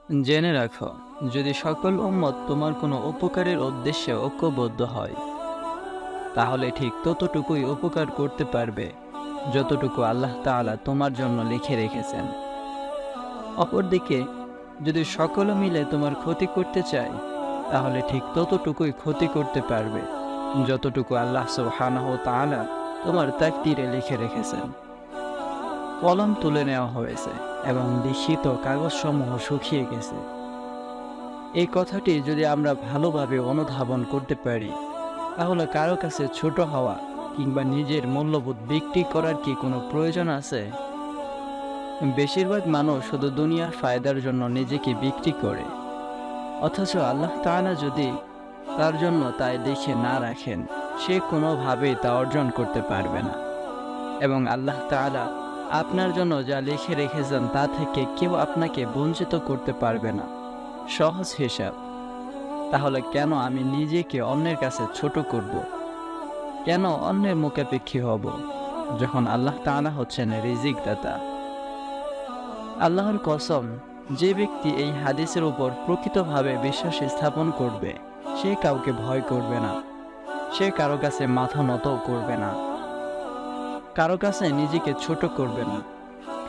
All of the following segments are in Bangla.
জেনে রাখো, যদি সকল উম্মত তোমার কোনো উপকারের উদ্দেশ্যে ঐক্যবদ্ধ হয়, তাহলে ঠিক ততটুকুই উপকার করতে পারবে যতটুকু আল্লাহ তাআলা তোমার জন্য লিখে রেখেছেন। অপরদিকে যদি সকলে মিলে তোমার ক্ষতি করতে চায়, তাহলে ঠিক ততটুকুই ক্ষতি করতে পারবে যতটুকু আল্লাহ সুবহানাহু ওয়া তাআলা তোমার তাকদীরে লিখে রেখেছেন। কলম তুলে নেওয়া হয়েছে এবং লিখিত কাগজসমূহ শুকিয়ে গেছে। এই কথাটি যদি আমরা ভালোভাবে অনুধাবন করতে পারি, তাহলে কারো কাছে ছোট হওয়া কিংবা নিজের মূল্যবোধ বিক্রি করার কি কোনো প্রয়োজন আছে? বেশিরভাগ মানুষ শুধু দুনিয়ার ফায়দার জন্য নিজেকে বিক্রি করে, অথচ আল্লাহ তাআলা যদি তার জন্য তাই লিখে না রাখেন, সে কোনোভাবেই তা অর্জন করতে পারবে না। এবং আল্লাহ তাআলা আপনার জন্য যা লিখে রেখেছেন তা থেকে কেউ আপনাকে বঞ্চিত করতে পারবে না। সহজ হিসাব। তাহলে কেন আমি নিজেকে অন্যের কাছে ছোট করব? কেন অন্যের মুখাপেক্ষী হব, যখন আল্লাহ তাআলা হচ্ছেন রিজিক দাতা? আল্লাহর কসম, যে ব্যক্তি এই হাদিসের উপর প্রকৃতভাবে বিশ্বাস স্থাপন করবে, সে কাউকে ভয় করবে না, সে কারো কাছে মাথা নত করবে না, কারো কাছে নিজেকে ছোট করবে না,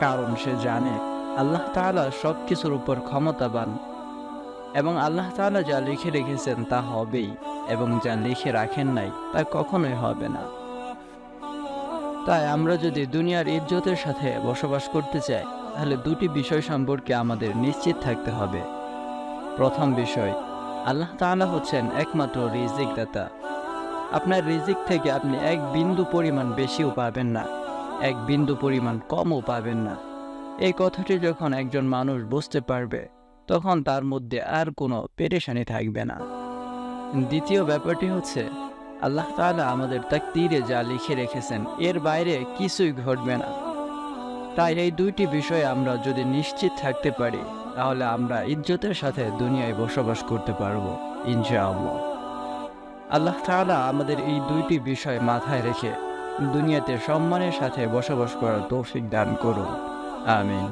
কারণ সে জানে আল্লাহ তাআলা সব কিছুর উপর ক্ষমতাবান এবং আল্লাহ তাআলা যা লিখে রেখেছেন তা হবেই, এবং যা লিখে রাখেন নাই তা কখনোই হবে না। তাই আমরা যদি দুনিয়ার ইজ্জতের সাথে বসবাস করতে চাই, তাহলে দুটি বিষয় সম্পর্কে আমাদের নিশ্চিত থাকতে হবে। প্রথম বিষয়, আল্লাহ তাআলা হচ্ছেন একমাত্র রিজিক দাতা। আপনার রিজিক থেকে আপনি এক বিন্দু পরিমাণ বেশিও পাবেন না, এক বিন্দু পরিমাণ কমও পাবেন না। এই কথাটি যখন একজন মানুষ বুঝতে পারবে, তখন তার মধ্যে আর কোনো পেরেশানি থাকবে না। দ্বিতীয় ব্যাপারটি হচ্ছে, আল্লাহ তাআলা আমাদের তাকদীরে যা লিখে রেখেছেন এর বাইরে কিছুই ঘটবে না। তাই এই দুইটি বিষয়ে আমরা যদি নিশ্চিত থাকতে পারি, তাহলে আমরা ইজ্জতের সাথে দুনিয়ায় বসবাস করতে পারবো ইনশাআল্লাহ। আল্লাহ তাআলা আমাদের এই দুইটি বিষয় মাথায় রেখে দুনিয়াতে সম্মানের সাথে বসবাস করার তৌফিক দান করুন। আমিন।